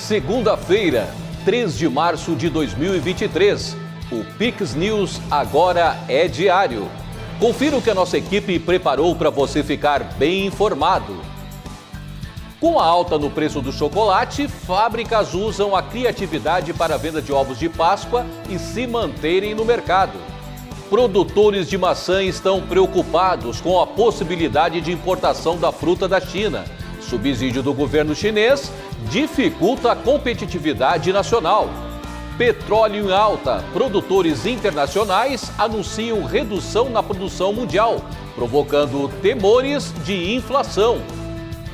Segunda-feira, 3 de março de 2023. O Pix News agora é diário. Confira o que a nossa equipe preparou para você ficar bem informado. Com a alta no preço do chocolate, fábricas usam a criatividade para a venda de ovos de Páscoa e se manterem no mercado. Produtores de maçã estão preocupados com a possibilidade de importação da fruta da China. Subsídio do governo chinês dificulta a competitividade nacional. Petróleo em alta. Produtores internacionais anunciam redução na produção mundial, provocando temores de inflação.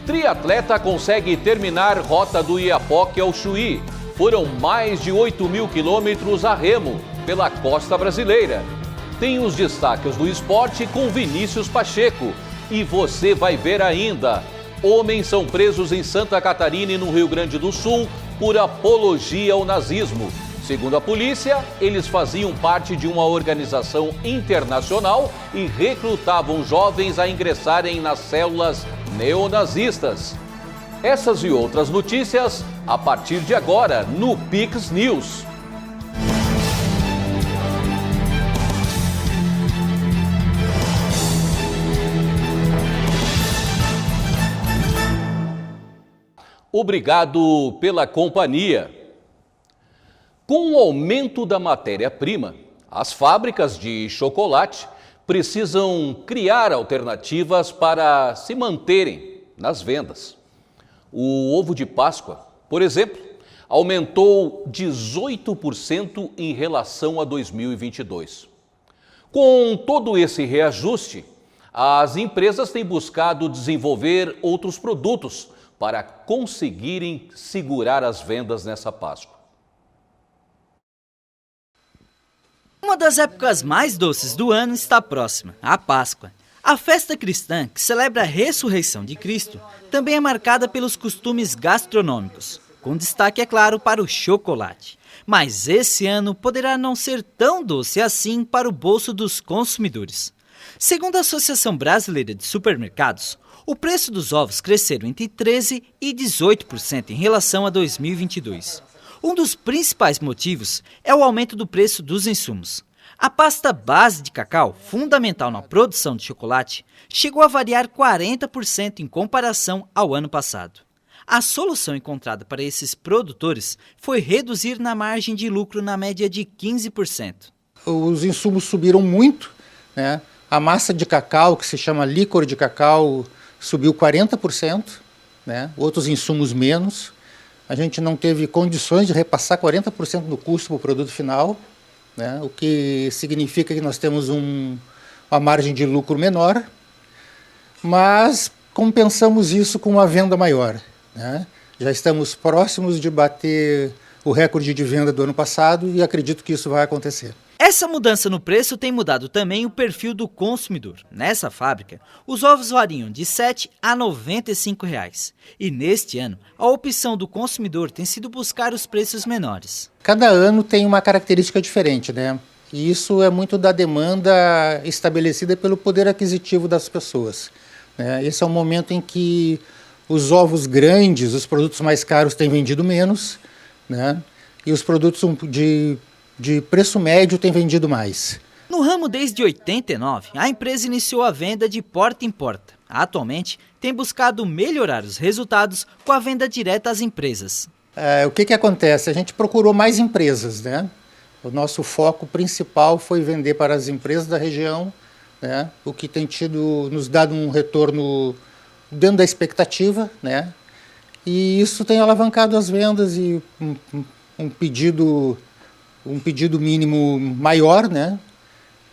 Triatleta consegue terminar rota do Oiapoque ao Chuí. Foram mais de 8.000 quilômetros a remo pela costa brasileira. Tem os destaques do esporte com Vinícius Pacheco. E você vai ver ainda. Homens são presos em Santa Catarina e no Rio Grande do Sul por apologia ao nazismo. Segundo a polícia, eles faziam parte de uma organização internacional e recrutavam jovens a ingressarem nas células neonazistas. Essas e outras notícias a partir de agora no Pix News. Obrigado pela companhia. Com o aumento da matéria-prima, as fábricas de chocolate precisam criar alternativas para se manterem nas vendas. O ovo de Páscoa, por exemplo, aumentou 18% em relação a 2022. Com todo esse reajuste, as empresas têm buscado desenvolver outros produtos para conseguirem segurar as vendas nessa Páscoa. Uma das épocas mais doces do ano está próxima, a Páscoa. A festa cristã, que celebra a ressurreição de Cristo, também é marcada pelos costumes gastronômicos, com destaque, é claro, para o chocolate. Mas esse ano poderá não ser tão doce assim para o bolso dos consumidores. Segundo a Associação Brasileira de Supermercados, o preço dos ovos cresceram entre 13% e 18% em relação a 2022. Um dos principais motivos é o aumento do preço dos insumos. A pasta base de cacau, fundamental na produção de chocolate, chegou a variar 40% em comparação ao ano passado. A solução encontrada para esses produtores foi reduzir na margem de lucro na média de 15%. Os insumos subiram muito, né? A massa de cacau, que se chama líquor de cacau, subiu 40%, né? Outros insumos menos. A gente não teve condições de repassar 40% do custo para o produto final, né? O que significa que nós temos uma margem de lucro menor, mas compensamos isso com uma venda maior, né? Já estamos próximos de bater o recorde de venda do ano passado e acredito que isso vai acontecer. Essa mudança no preço tem mudado também o perfil do consumidor. Nessa fábrica, os ovos variam de R$ 7 a R$ 95. E neste ano, a opção do consumidor tem sido buscar os preços menores. Cada ano tem uma característica diferente, né? E isso é muito da demanda estabelecida pelo poder aquisitivo das pessoas, né? Esse é um momento em que os ovos grandes, os produtos mais caros têm vendido menos, né? E os produtos de preço médio tem vendido mais. No ramo desde 89, a empresa iniciou a venda de porta em porta. Atualmente, tem buscado melhorar os resultados com a venda direta às empresas. O que acontece? A gente procurou mais empresas, né? O nosso foco principal foi vender para as empresas da região, né? O que tem nos dado um retorno dentro da expectativa, né? E isso tem alavancado as vendas e um pedido mínimo maior, né?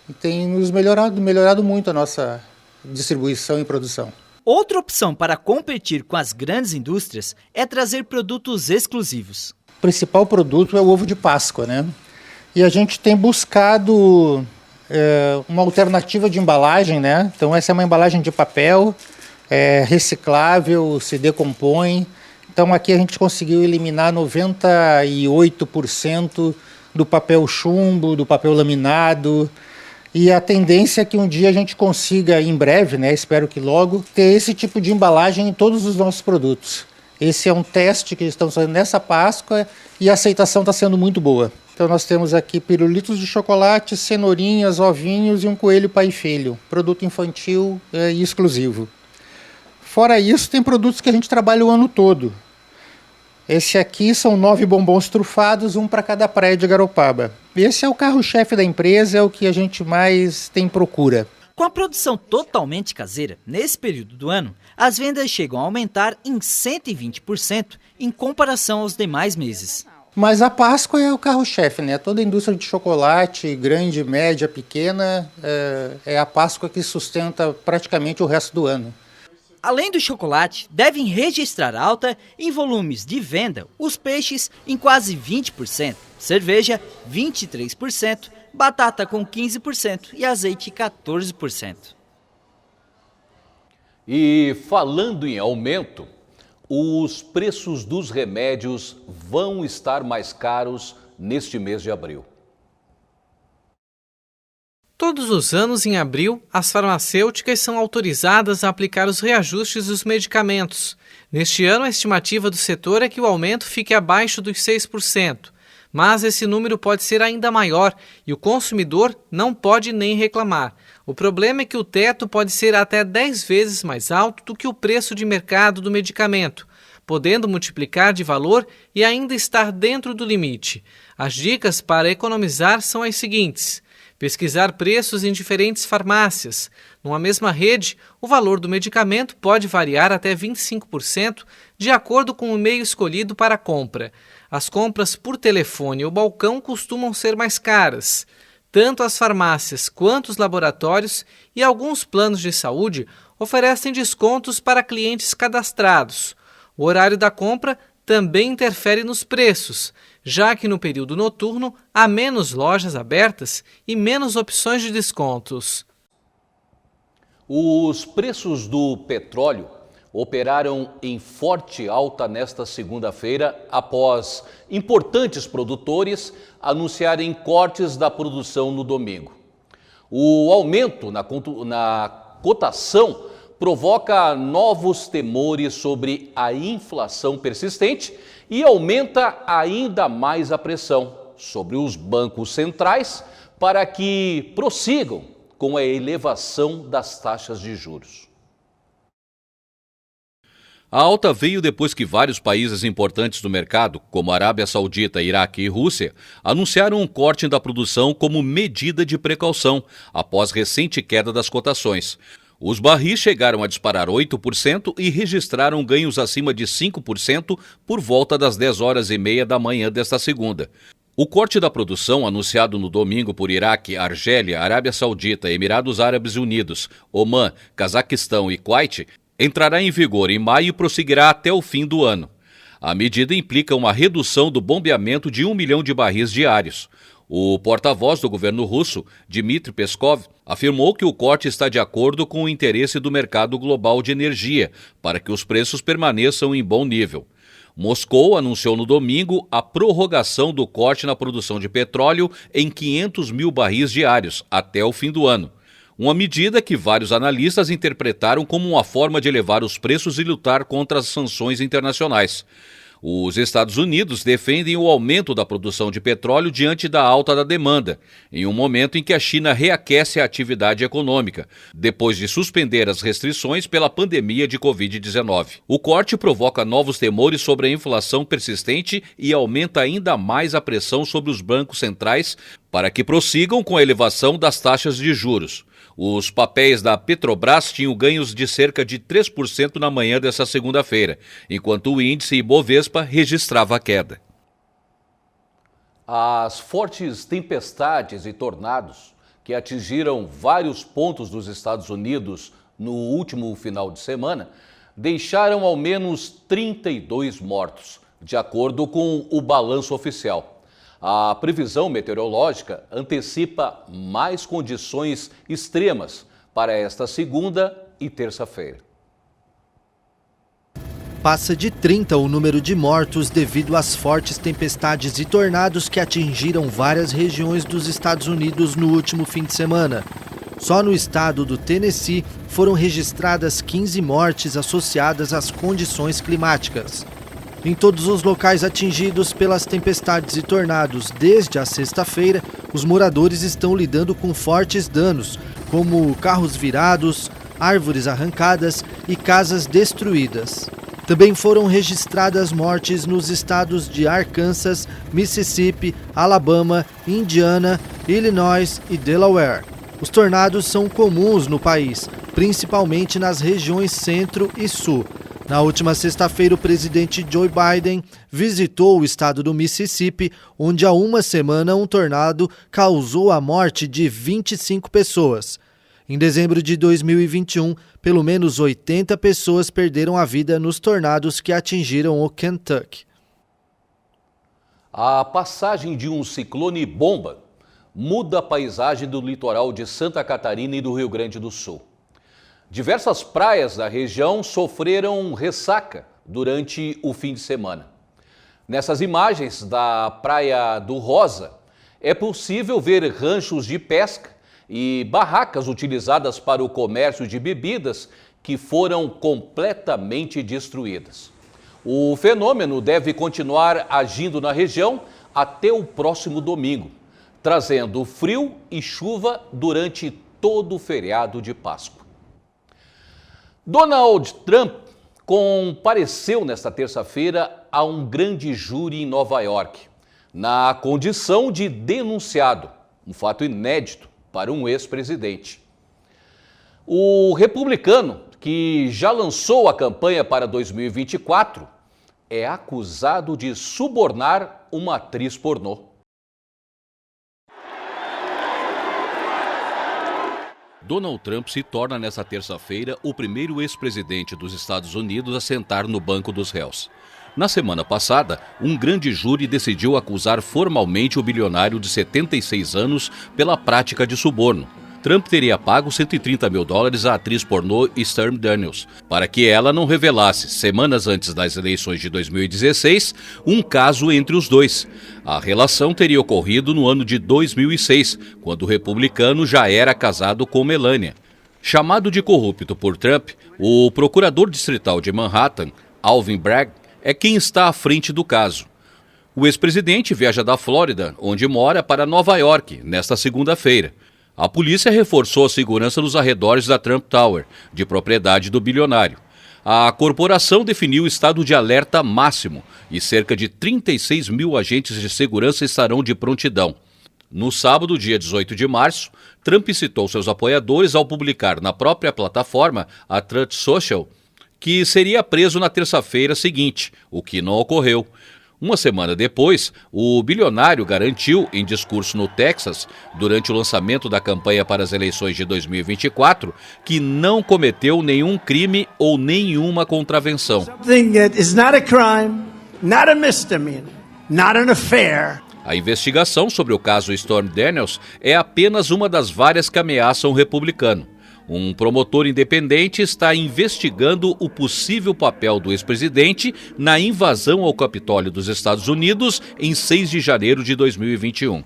E tem nos melhorado muito a nossa distribuição e produção. Outra opção para competir com as grandes indústrias é trazer produtos exclusivos. O principal produto é o ovo de Páscoa, né? E a gente tem buscado uma alternativa de embalagem, né? Então essa é uma embalagem de papel, reciclável, se decompõe. Então aqui a gente conseguiu eliminar 98% do papel chumbo, do papel laminado, e a tendência é que um dia a gente consiga, em breve, né, espero que logo, ter esse tipo de embalagem em todos os nossos produtos. Esse é um teste que estamos fazendo nessa Páscoa e a aceitação está sendo muito boa. Então nós temos aqui pirulitos de chocolate, cenourinhas, ovinhos e um coelho pai e filho. Produto infantil e exclusivo. Fora isso, tem produtos que a gente trabalha o ano todo. Esse aqui são 9 bombons trufados, um para cada praia de Garopaba. Esse é o carro-chefe da empresa, é o que a gente mais tem procura. Com a produção totalmente caseira, nesse período do ano, as vendas chegam a aumentar em 120% em comparação aos demais meses. Mas a Páscoa é o carro-chefe, né? Toda a indústria de chocolate, grande, média, pequena, é a Páscoa que sustenta praticamente o resto do ano. Além do chocolate, devem registrar alta em volumes de venda os peixes em quase 20%, cerveja 23%, batata com 15% e azeite 14%. E falando em aumento, os preços dos remédios vão estar mais caros neste mês de abril. Todos os anos, em abril, as farmacêuticas são autorizadas a aplicar os reajustes dos medicamentos. Neste ano, a estimativa do setor é que o aumento fique abaixo dos 6%, mas esse número pode ser ainda maior e o consumidor não pode nem reclamar. O problema é que o teto pode ser até 10 vezes mais alto do que o preço de mercado do medicamento, podendo multiplicar de valor e ainda estar dentro do limite. As dicas para economizar são as seguintes: pesquisar preços em diferentes farmácias. Numa mesma rede, o valor do medicamento pode variar até 25% de acordo com o meio escolhido para a compra. As compras por telefone ou balcão costumam ser mais caras. Tanto as farmácias quanto os laboratórios e alguns planos de saúde oferecem descontos para clientes cadastrados. O horário da compra também interfere nos preços, já que no período noturno há menos lojas abertas e menos opções de descontos. Os preços do petróleo operaram em forte alta nesta segunda-feira após importantes produtores anunciarem cortes da produção no domingo. O aumento na cotação provoca novos temores sobre a inflação persistente e aumenta ainda mais a pressão sobre os bancos centrais para que prossigam com a elevação das taxas de juros. A alta veio depois que vários países importantes do mercado, como Arábia Saudita, Iraque e Rússia, anunciaram um corte da produção como medida de precaução após recente queda das cotações. Os barris chegaram a disparar 8% e registraram ganhos acima de 5% por volta das 10h30 da manhã desta segunda. O corte da produção, anunciado no domingo por Iraque, Argélia, Arábia Saudita, Emirados Árabes Unidos, Omã, Cazaquistão e Kuwait, entrará em vigor em maio e prosseguirá até o fim do ano. A medida implica uma redução do bombeamento de 1 milhão de barris diários. O porta-voz do governo russo, Dmitry Peskov, afirmou que o corte está de acordo com o interesse do mercado global de energia, para que os preços permaneçam em bom nível. Moscou anunciou no domingo a prorrogação do corte na produção de petróleo em 500 mil barris diários até o fim do ano. Uma medida que vários analistas interpretaram como uma forma de elevar os preços e lutar contra as sanções internacionais. Os Estados Unidos defendem o aumento da produção de petróleo diante da alta da demanda, em um momento em que a China reaquece a atividade econômica, depois de suspender as restrições pela pandemia de Covid-19. O corte provoca novos temores sobre a inflação persistente e aumenta ainda mais a pressão sobre os bancos centrais para que prossigam com a elevação das taxas de juros. Os papéis da Petrobras tinham ganhos de cerca de 3% na manhã dessa segunda-feira, enquanto o índice Ibovespa registrava queda. As fortes tempestades e tornados que atingiram vários pontos dos Estados Unidos no último final de semana deixaram ao menos 32 mortos, de acordo com o balanço oficial. A previsão meteorológica antecipa mais condições extremas para esta segunda e terça-feira. Passa de 30 o número de mortos devido às fortes tempestades e tornados que atingiram várias regiões dos Estados Unidos no último fim de semana. Só no estado do Tennessee foram registradas 15 mortes associadas às condições climáticas. Em todos os locais atingidos pelas tempestades e tornados desde a sexta-feira, os moradores estão lidando com fortes danos, como carros virados, árvores arrancadas e casas destruídas. Também foram registradas mortes nos estados de Arkansas, Mississippi, Alabama, Indiana, Illinois e Delaware. Os tornados são comuns no país, principalmente nas regiões centro e sul. Na última sexta-feira, o presidente Joe Biden visitou o estado do Mississippi, onde há uma semana um tornado causou a morte de 25 pessoas. Em dezembro de 2021, pelo menos 80 pessoas perderam a vida nos tornados que atingiram o Kentucky. A passagem de um ciclone bomba muda a paisagem do litoral de Santa Catarina e do Rio Grande do Sul. Diversas praias da região sofreram ressaca durante o fim de semana. Nessas imagens da Praia do Rosa, é possível ver ranchos de pesca e barracas utilizadas para o comércio de bebidas que foram completamente destruídas. O fenômeno deve continuar agindo na região até o próximo domingo, trazendo frio e chuva durante todo o feriado de Páscoa. Donald Trump compareceu nesta terça-feira a um grande júri em Nova York, na condição de denunciado, um fato inédito para um ex-presidente. O republicano, que já lançou a campanha para 2024, é acusado de subornar uma atriz pornô. Donald Trump se torna nesta terça-feira o primeiro ex-presidente dos Estados Unidos a sentar no banco dos réus. Na semana passada, um grande júri decidiu acusar formalmente o bilionário de 76 anos pela prática de suborno. Trump teria pago $130 mil à atriz pornô Stormy Daniels para que ela não revelasse, semanas antes das eleições de 2016, um caso entre os dois. A relação teria ocorrido no ano de 2006, quando o republicano já era casado com Melania. Chamado de corrupto por Trump, o procurador distrital de Manhattan, Alvin Bragg, é quem está à frente do caso. O ex-presidente viaja da Flórida, onde mora, para Nova York, nesta segunda-feira. A polícia reforçou a segurança nos arredores da Trump Tower, de propriedade do bilionário. A corporação definiu estado de alerta máximo e cerca de 36 mil agentes de segurança estarão de prontidão. No sábado, dia 18 de março, Trump citou seus apoiadores ao publicar na própria plataforma, a Truth Social, que seria preso na terça-feira seguinte, o que não ocorreu. Uma semana depois, o bilionário garantiu, em discurso no Texas, durante o lançamento da campanha para as eleições de 2024, que não cometeu nenhum crime ou nenhuma contravenção. A investigação sobre o caso Stormy Daniels é apenas uma das várias que ameaçam o republicano. Um promotor independente está investigando o possível papel do ex-presidente na invasão ao Capitólio dos Estados Unidos em 6 de janeiro de 2021.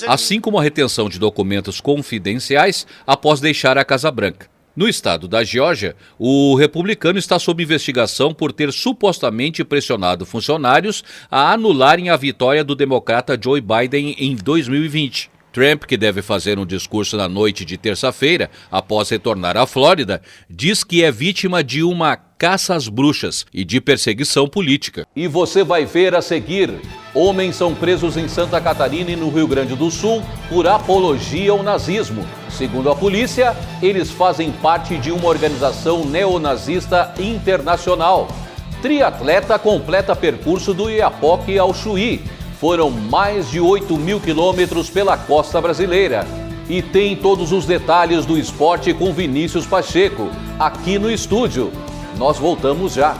Assim como a retenção de documentos confidenciais após deixar a Casa Branca. No estado da Geórgia, o republicano está sob investigação por ter supostamente pressionado funcionários a anularem a vitória do democrata Joe Biden em 2020. Trump, que deve fazer um discurso na noite de terça-feira, após retornar à Flórida, diz que é vítima de uma caça às bruxas e de perseguição política. E você vai ver a seguir: homens são presos em Santa Catarina e no Rio Grande do Sul por apologia ao nazismo. Segundo a polícia, eles fazem parte de uma organização neonazista internacional. Triatleta completa percurso do Iapoque ao Chuí. Foram mais de 8 mil quilômetros pela costa brasileira. E tem todos os detalhes do esporte com Vinícius Pacheco, aqui no estúdio. Nós voltamos já.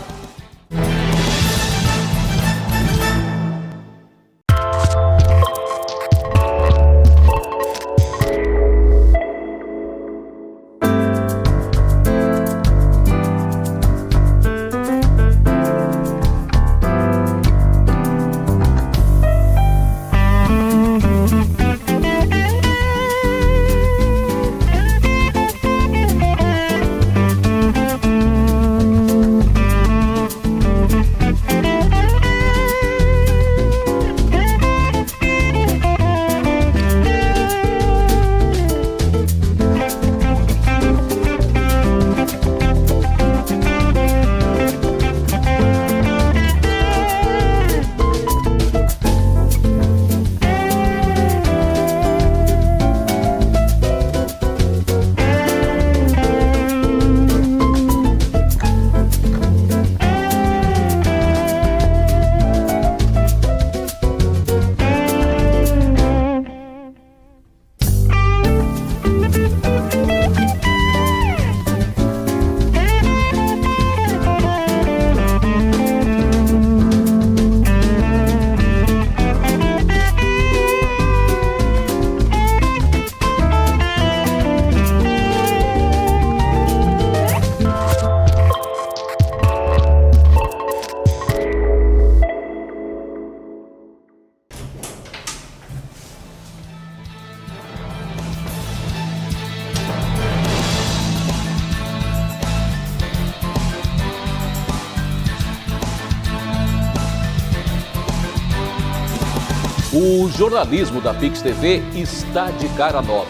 O jornalismo da Pix TV está de cara nova.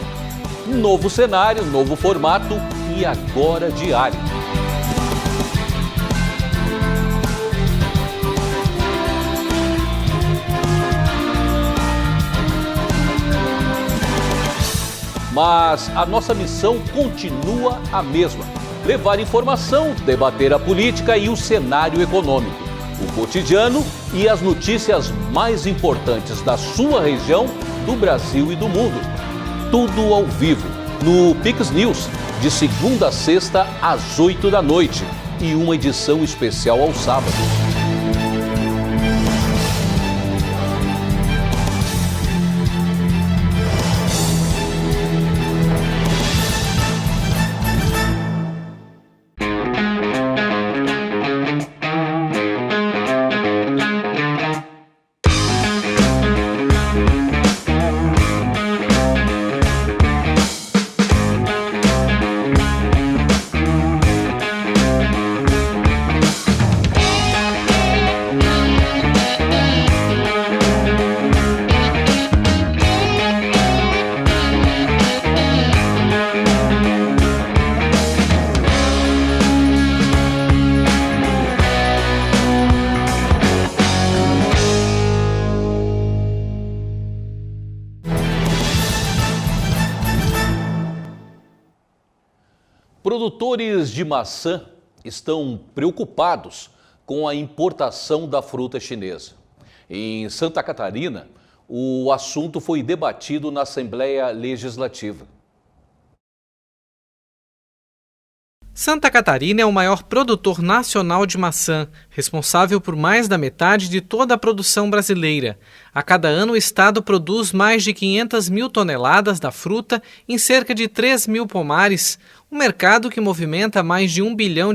Novo cenário, novo formato e agora diário. Mas a nossa missão continua a mesma: levar informação, debater a política e o cenário econômico, o cotidiano e as notícias mais importantes da sua região, do Brasil e do mundo. Tudo ao vivo, no Pix News, de segunda a sexta às 8 da noite e uma edição especial aos sábados. Produtores de maçã estão preocupados com a importação da fruta chinesa. Em Santa Catarina, o assunto foi debatido na Assembleia Legislativa. Santa Catarina é o maior produtor nacional de maçã, responsável por mais da metade de toda a produção brasileira. A cada ano, o estado produz mais de 500 mil toneladas da fruta em cerca de 3 mil pomares, um mercado que movimenta mais de R$1 bilhão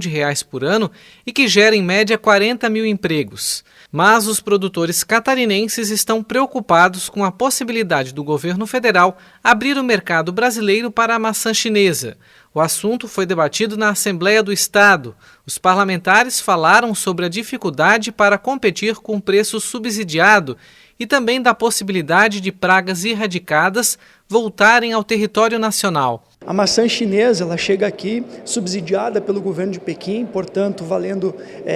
por ano e que gera em média 40 mil empregos. Mas os produtores catarinenses estão preocupados com a possibilidade do governo federal abrir o mercado brasileiro para a maçã chinesa. O assunto foi debatido na Assembleia do Estado. Os parlamentares falaram sobre a dificuldade para competir com preço subsidiado e também da possibilidade de pragas erradicadas voltarem ao território nacional. A maçã chinesa ela chega aqui subsidiada pelo governo de Pequim, portanto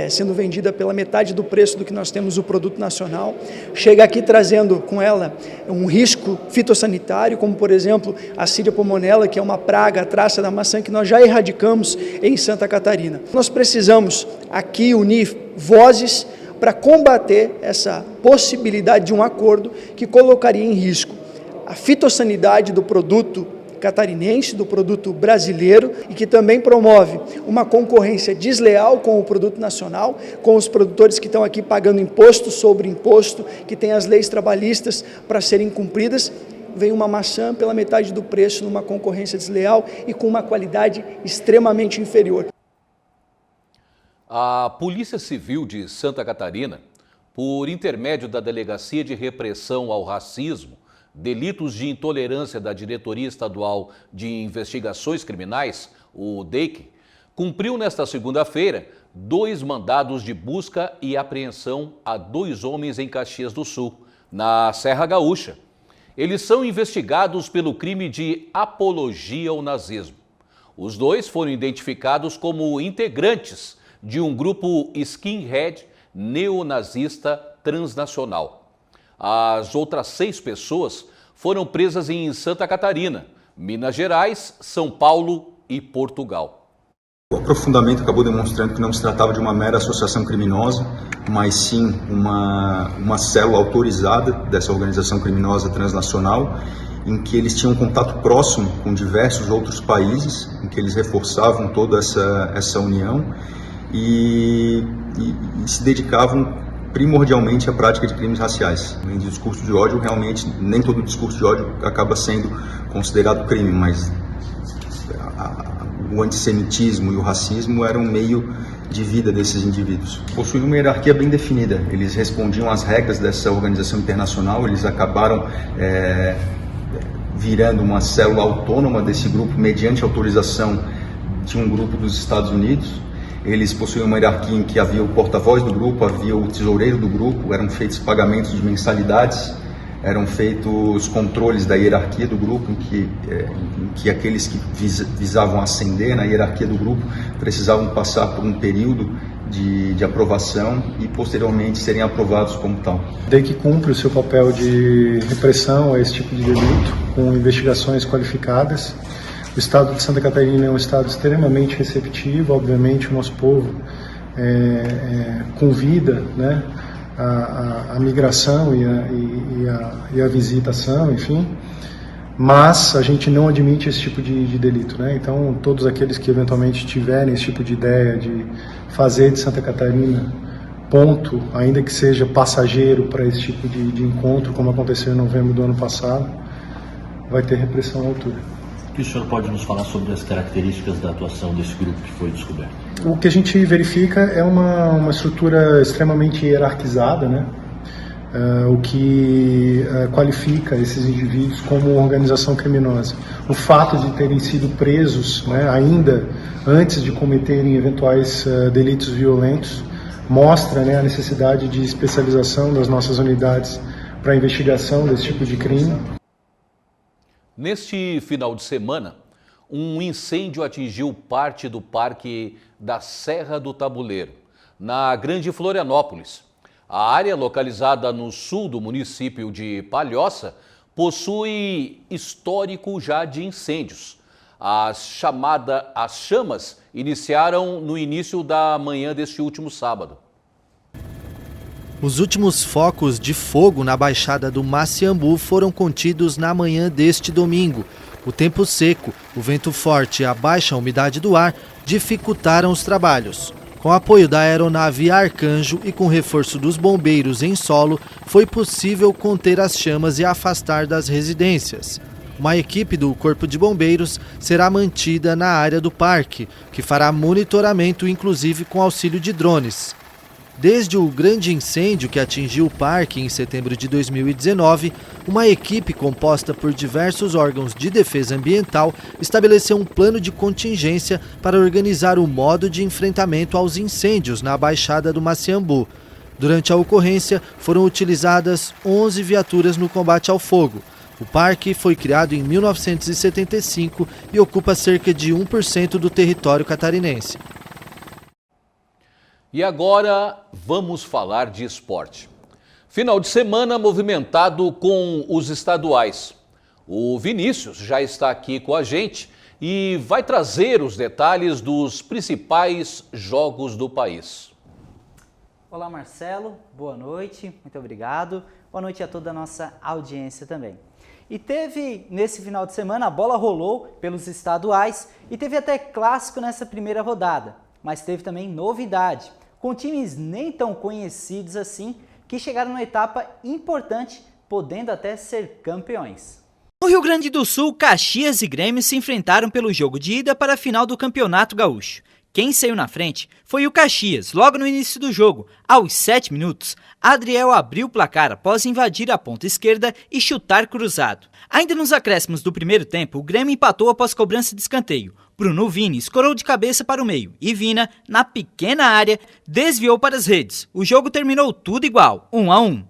sendo vendida pela metade do preço do que nós temos o produto nacional. Chega aqui trazendo com ela um risco fitossanitário, como por exemplo a Síria pomonella, que é uma praga, a traça da maçã que nós já erradicamos em Santa Catarina. Nós precisamos aqui unir vozes para combater essa possibilidade de um acordo que colocaria em risco a fitossanidade do produto catarinense, do produto brasileiro, e que também promove uma concorrência desleal com o produto nacional, com os produtores que estão aqui pagando imposto sobre imposto, que tem as leis trabalhistas para serem cumpridas. Vem uma maçã pela metade do preço, numa concorrência desleal e com uma qualidade extremamente inferior. A Polícia Civil de Santa Catarina, por intermédio da Delegacia de Repressão ao Racismo, Delitos de Intolerância da Diretoria Estadual de Investigações Criminais, o DEIC, cumpriu nesta segunda-feira 2 mandados de busca e apreensão a 2 homens em Caxias do Sul, na Serra Gaúcha. Eles são investigados pelo crime de apologia ao nazismo. Os 2 foram identificados como integrantes de um grupo skinhead neonazista transnacional. As outras 6 pessoas foram presas em Santa Catarina, Minas Gerais, São Paulo e Portugal. O aprofundamento acabou demonstrando que não se tratava de uma mera associação criminosa, mas sim uma célula autorizada dessa organização criminosa transnacional, em que eles tinham contato próximo com diversos outros países, em que eles reforçavam toda essa união e se dedicavam primordialmente à prática de crimes raciais. O discurso de ódio, realmente, nem todo discurso de ódio acaba sendo considerado crime, mas o antissemitismo e o racismo eram um meio de vida desses indivíduos. Possuíam uma hierarquia bem definida, eles respondiam às regras dessa organização internacional, eles acabaram virando uma célula autônoma desse grupo mediante autorização de um grupo dos Estados Unidos. Eles possuíam uma hierarquia em que havia o porta-voz do grupo, havia o tesoureiro do grupo, eram feitos pagamentos de mensalidades eram feitos controles da hierarquia do grupo, em que aqueles que visavam ascender na hierarquia do grupo precisavam passar por um período de aprovação e posteriormente serem aprovados como tal. Desde que cumpre o seu papel de repressão a esse tipo de delito, com investigações qualificadas. O estado de Santa Catarina é um estado extremamente receptivo, obviamente o nosso povo convida, né, a migração e a visitação, enfim, mas a gente não admite esse tipo de delito, né? Então, todos aqueles que eventualmente tiverem esse tipo de ideia de fazer de Santa Catarina ponto, ainda que seja passageiro para esse tipo de encontro, como aconteceu em novembro do ano passado, vai ter repressão à altura. O que o senhor pode nos falar sobre as características da atuação desse grupo que foi descoberto? O que a gente verifica é uma estrutura extremamente hierarquizada, né? O que qualifica esses indivíduos como organização criminosa. O fato de terem sido presos, né, ainda antes de cometerem eventuais delitos violentos mostra, né, a necessidade de especialização das nossas unidades para a investigação desse tipo de crime. Neste final de semana, um incêndio atingiu parte do Parque da Serra do Tabuleiro, na Grande Florianópolis. A área, localizada no sul do município de Palhoça, possui histórico já de incêndios. As chamas iniciaram no início da manhã deste último sábado. Os últimos focos de fogo na Baixada do Maciambu foram contidos na manhã deste domingo. O tempo seco, o vento forte e a baixa umidade do ar dificultaram os trabalhos. Com apoio da aeronave Arcanjo e com reforço dos bombeiros em solo, foi possível conter as chamas e afastar das residências. Uma equipe do Corpo de Bombeiros será mantida na área do parque, que fará monitoramento inclusive com auxílio de drones. Desde o grande incêndio que atingiu o parque em setembro de 2019, uma equipe composta por diversos órgãos de defesa ambiental estabeleceu um plano de contingência para organizar o modo de enfrentamento aos incêndios na Baixada do Maciambu. Durante a ocorrência, foram utilizadas 11 viaturas no combate ao fogo. O parque foi criado em 1975 e ocupa cerca de 1% do território catarinense. E agora vamos falar de esporte. Final de semana movimentado com os estaduais. O Vinícius já está aqui com a gente e vai trazer os detalhes dos principais jogos do país. Olá, Marcelo, boa noite, muito obrigado. Boa noite a toda a nossa audiência também. E teve, nesse final de semana, a bola rolou pelos estaduais e teve até clássico nessa primeira rodada, mas teve também novidade, com times nem tão conhecidos assim, que chegaram numa etapa importante, podendo até ser campeões. No Rio Grande do Sul, Caxias e Grêmio se enfrentaram pelo jogo de ida para a final do Campeonato Gaúcho. Quem saiu na frente foi o Caxias, logo no início do jogo. Aos 7 minutos, Adriel abriu o placar após invadir a ponta esquerda e chutar cruzado. Ainda nos acréscimos do primeiro tempo, o Grêmio empatou após cobrança de escanteio. Bruno Vini escorou de cabeça para o meio e Vina, na pequena área, desviou para as redes. O jogo terminou tudo igual, 1-1.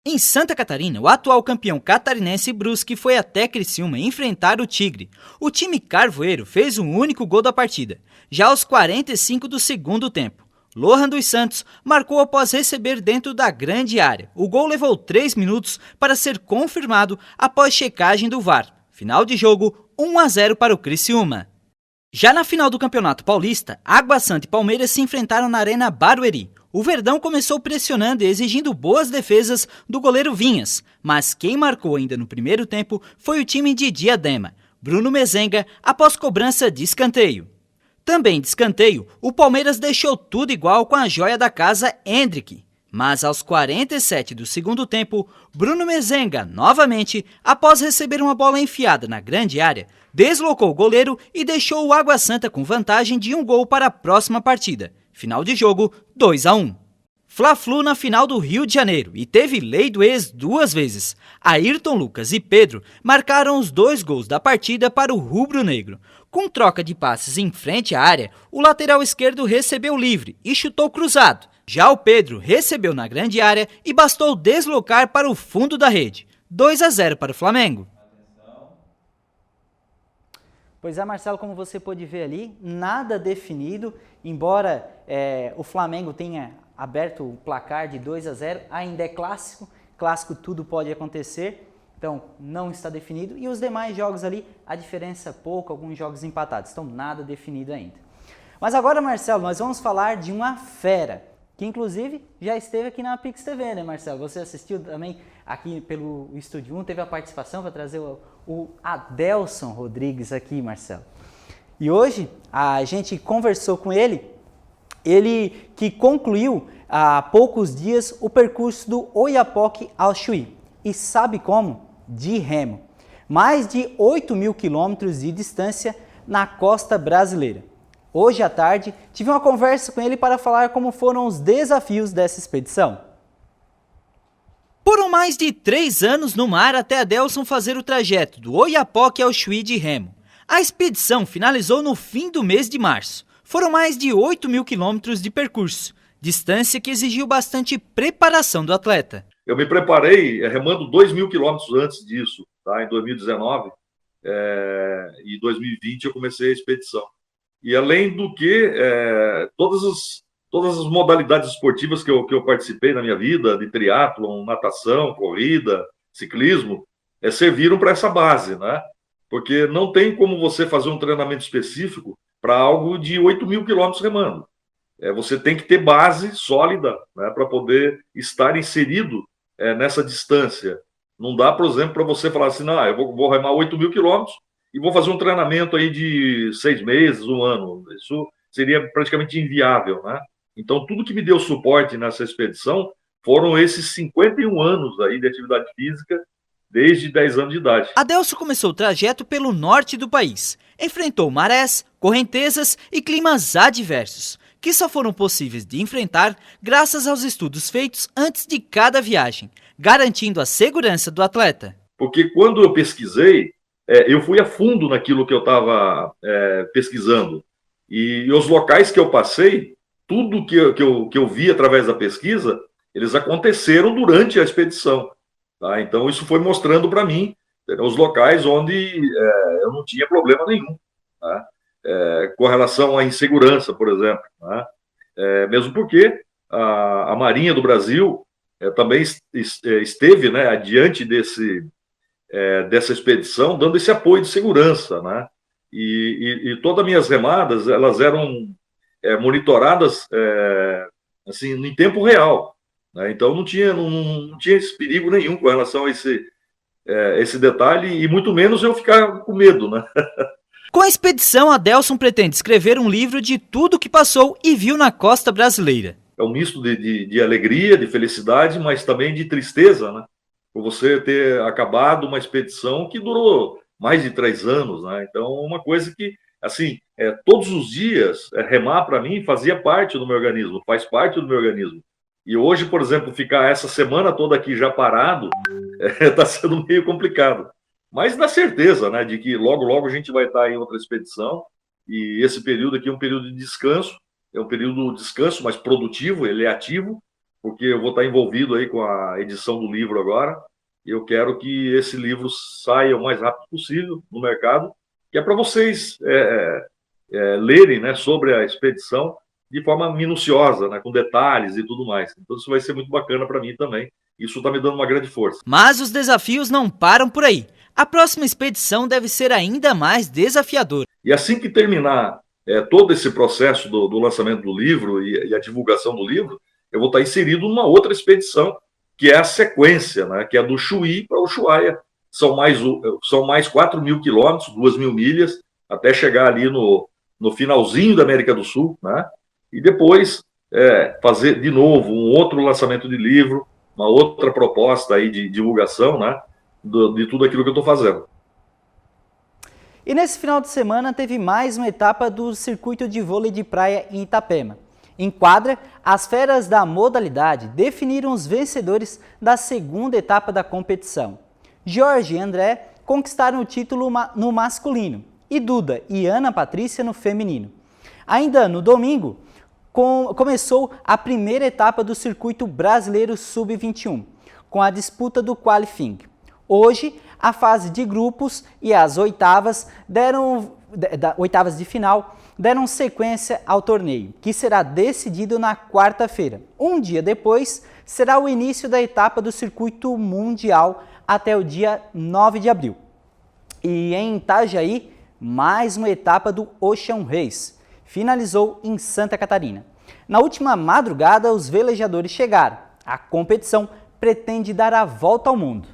Em Santa Catarina, o atual campeão catarinense Brusque foi até Criciúma enfrentar o Tigre. O time carvoeiro fez o único gol da partida, já aos 45 do segundo tempo. Lohan dos Santos marcou após receber dentro da grande área. O gol levou 3 minutos para ser confirmado após checagem do VAR. Final de jogo, 1-0 para o Criciúma. Já na final do Campeonato Paulista, Água Santa e Palmeiras se enfrentaram na Arena Barueri. O Verdão começou pressionando e exigindo boas defesas do goleiro Vinhas, mas quem marcou ainda no primeiro tempo foi o time de Diadema, Bruno Mezenga, após cobrança de escanteio. Também de escanteio, o Palmeiras deixou tudo igual com a joia da casa Hendrick. Mas aos 47 do segundo tempo, Bruno Mezenga, novamente, após receber uma bola enfiada na grande área, deslocou o goleiro e deixou o Água Santa com vantagem de 1 gol para a próxima partida. Final de jogo, 2-1. Fla-Flu na final do Rio de Janeiro e teve lei do ex 2 vezes. Ayrton Lucas e Pedro marcaram os 2 gols da partida para o rubro-negro. Com troca de passes em frente à área, o lateral esquerdo recebeu livre e chutou cruzado, Já o Pedro recebeu na grande área e bastou deslocar para o fundo da rede. 2-0 para o Flamengo. Pois é, Marcelo, como você pôde ver ali, nada definido, embora o Flamengo tenha aberto o placar de 2-0, ainda é clássico tudo pode acontecer, então não está definido, e os demais jogos ali, a diferença é pouca, alguns jogos empatados, então nada definido ainda. Mas agora, Marcelo, nós vamos falar de uma fera, que inclusive já esteve aqui na Pix TV, né, Marcelo? Você assistiu também aqui pelo Estúdio 1, teve a participação para trazer o Adelson Rodrigues aqui, Marcelo. E hoje a gente conversou com ele que concluiu há poucos dias o percurso do Oiapoque ao Chuí. E sabe como? De remo. Mais de 8.000 quilômetros de distância na costa brasileira. Hoje à tarde, tive uma conversa com ele para falar como foram os desafios dessa expedição. Foram mais de 3 anos no mar até Adelson fazer o trajeto do Oiapoque ao Chuí de remo. A expedição finalizou no fim do mês de março. Foram mais de 8.000 quilômetros de percurso, distância que exigiu bastante preparação do atleta. Eu me preparei remando 2.000 quilômetros antes disso, tá? Em 2019, e 2020 eu comecei a expedição. E além do que, todas as modalidades esportivas que eu participei na minha vida, de triatlon, natação, corrida, ciclismo, serviram para essa base, né? Porque não tem como você fazer um treinamento específico para algo de 8.000 quilômetros remando. Você tem que ter base sólida, né, para poder estar inserido nessa distância. Não dá, por exemplo, para você falar assim, não, eu vou remar 8.000 quilômetros e vou fazer um treinamento aí de 6 meses, 1 ano. Isso seria praticamente inviável, né? Então, tudo que me deu suporte nessa expedição foram esses 51 anos aí de atividade física, desde 10 anos de idade. Adelson começou o trajeto pelo norte do país. Enfrentou marés, correntezas e climas adversos, que só foram possíveis de enfrentar graças aos estudos feitos antes de cada viagem, garantindo a segurança do atleta. Porque quando eu pesquisei, eu fui a fundo naquilo que eu estava pesquisando. E os locais que eu passei, tudo que eu vi através da pesquisa, eles aconteceram durante a expedição. Tá? Então, isso foi mostrando para mim os locais onde eu não tinha problema nenhum. Tá? Com relação à insegurança, por exemplo. Tá? Mesmo porque a Marinha do Brasil também esteve, né, adiante dessa expedição, dando esse apoio de segurança. Né? E todas as minhas remadas, elas eram monitoradas assim, em tempo real. Né? Então, não tinha esse perigo nenhum com relação a esse detalhe, e muito menos eu ficar com medo, né? Com a expedição, Adelson pretende escrever um livro de tudo que passou e viu na costa brasileira. É um misto de alegria, de felicidade, mas também de tristeza, né? Por você ter acabado uma expedição que durou mais de 3 anos, né? Então, uma coisa que, assim, todos os dias, remar para mim fazia parte do meu organismo, faz parte do meu organismo. E hoje, por exemplo, ficar essa semana toda aqui já parado, está sendo meio complicado. Mas dá certeza, né, de que logo, logo a gente vai estar em outra expedição, e esse período aqui é um período de descanso, é um período de descanso, mas produtivo, ele é ativo, porque eu vou estar envolvido aí com a edição do livro agora, e eu quero que esse livro saia o mais rápido possível no mercado, que é para vocês lerem, né, sobre a expedição, de forma minuciosa, né, com detalhes e tudo mais. Então isso vai ser muito bacana para mim também. Isso está me dando uma grande força. Mas os desafios não param por aí. A próxima expedição deve ser ainda mais desafiadora. E assim que terminar todo esse processo do lançamento do livro e a divulgação do livro, eu vou estar inserido numa outra expedição, que é a sequência, né, que é do Chuí para o Ushuaia. São mais 4.000 quilômetros, 2.000 milhas, até chegar ali no finalzinho da América do Sul, né? E depois fazer de novo um outro lançamento de livro, uma outra proposta aí de divulgação, né, de tudo aquilo que eu estou fazendo. E nesse final de semana teve mais uma etapa do circuito de vôlei de praia em Itapema. Em quadra, as feras da modalidade definiram os vencedores da segunda etapa da competição. Jorge e André conquistaram o título no masculino e Duda e Ana Patrícia no feminino. Ainda no domingo, começou a primeira etapa do Circuito Brasileiro Sub-21, com a disputa do qualifying. Hoje, a fase de grupos e as oitavas de final deram sequência ao torneio, que será decidido na quarta-feira. Um dia depois, será o início da etapa do Circuito Mundial até o dia 9 de abril. E em Itajaí, mais uma etapa do Ocean Race. Finalizou em Santa Catarina. Na última madrugada, os velejadores chegaram. A competição pretende dar a volta ao mundo.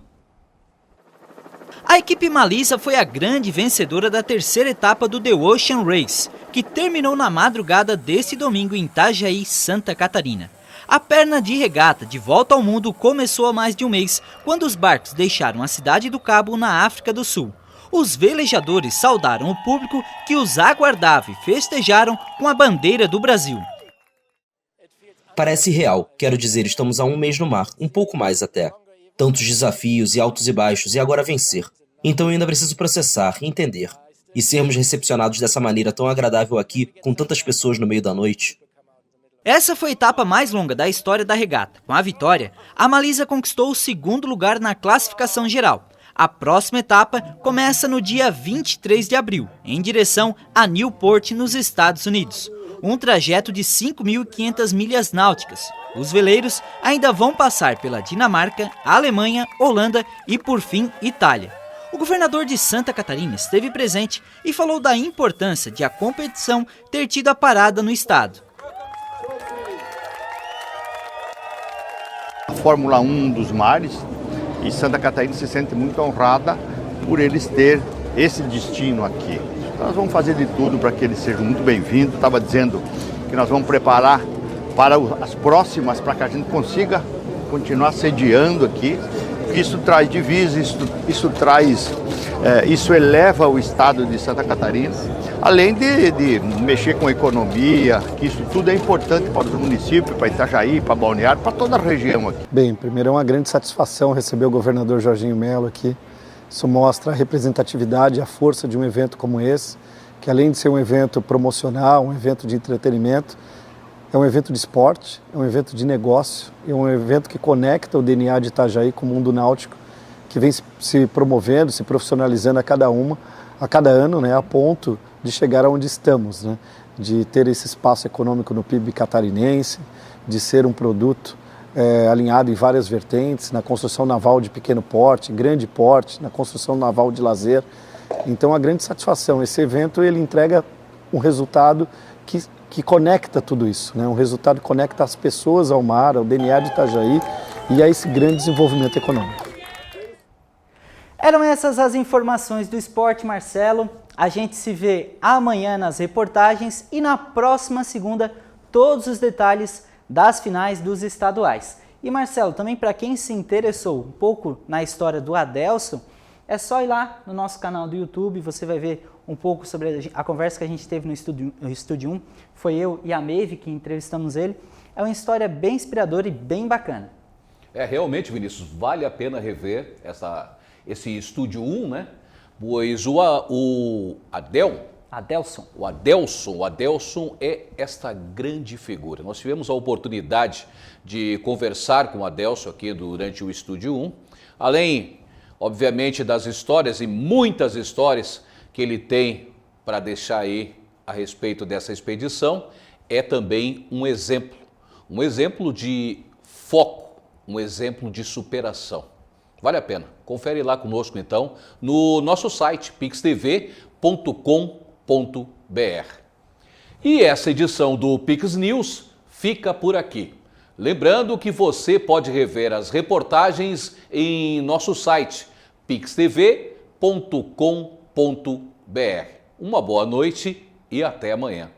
A equipe Malisa foi a grande vencedora da terceira etapa do The Ocean Race, que terminou na madrugada deste domingo em Itajaí, Santa Catarina. A perna de regata de volta ao mundo começou há mais de um mês, quando os barcos deixaram a cidade do Cabo, na África do Sul. Os velejadores saudaram o público que os aguardava e festejaram com a bandeira do Brasil. Parece real, quero dizer, estamos há um mês no mar, um pouco mais até. Tantos desafios e altos e baixos, e agora vencer. Então eu ainda preciso processar, entender. E sermos recepcionados dessa maneira tão agradável aqui, com tantas pessoas no meio da noite. Essa foi a etapa mais longa da história da regata. Com a vitória, a Malisa conquistou o segundo lugar na classificação geral. A próxima etapa começa no dia 23 de abril, em direção a Newport, nos Estados Unidos. Um trajeto de 5.500 milhas náuticas. Os veleiros ainda vão passar pela Dinamarca, Alemanha, Holanda e, por fim, Itália. O governador de Santa Catarina esteve presente e falou da importância de a competição ter tido a parada no estado. A Fórmula 1 dos mares, e Santa Catarina se sente muito honrada por eles ter esse destino aqui. Nós vamos fazer de tudo para que eles sejam muito bem-vindos. Estava dizendo que nós vamos preparar para as próximas, para que a gente consiga continuar sediando aqui. Isso traz divisa, isso eleva o estado de Santa Catarina, além de mexer com a economia, que isso tudo é importante para os municípios, para Itajaí, para Balneário, para toda a região aqui. Bem, primeiro é uma grande satisfação receber o governador Jorginho Melo aqui. Isso mostra a representatividade e a força de um evento como esse, que além de ser um evento promocional, um evento de entretenimento, é um evento de esporte, é um evento de negócio, é um evento que conecta o DNA de Itajaí com o mundo náutico, que vem se promovendo, se profissionalizando a cada ano, né, a ponto de chegar aonde estamos, né, de ter esse espaço econômico no PIB catarinense, de ser um produto alinhado em várias vertentes, na construção naval de pequeno porte, grande porte, na construção naval de lazer. Então, a grande satisfação, esse evento ele entrega um resultado que conecta tudo isso, né? Um resultado que conecta as pessoas ao mar, ao DNA de Itajaí e a esse grande desenvolvimento econômico. Eram essas as informações do esporte, Marcelo. A gente se vê amanhã nas reportagens e na próxima segunda todos os detalhes das finais dos estaduais. E Marcelo, também para quem se interessou um pouco na história do Adelson, é só ir lá no nosso canal do YouTube, você vai ver um pouco sobre a conversa que a gente teve no Estúdio 1. Foi eu e a Maeve que entrevistamos ele. É uma história bem inspiradora e bem bacana. Realmente, Vinícius, vale a pena rever esse Estúdio 1, né? Pois o Adelson é esta grande figura. Nós tivemos a oportunidade de conversar com o Adelson aqui durante o Estúdio 1, além, obviamente, das histórias e muitas histórias que ele tem para deixar aí a respeito dessa expedição, é também um exemplo de foco, um exemplo de superação. Vale a pena. Confere lá conosco, então, no nosso site, pixtv.com.br. E essa edição do Pix News fica por aqui. Lembrando que você pode rever as reportagens em nosso site, pixtv.com.br. Uma boa noite e até amanhã.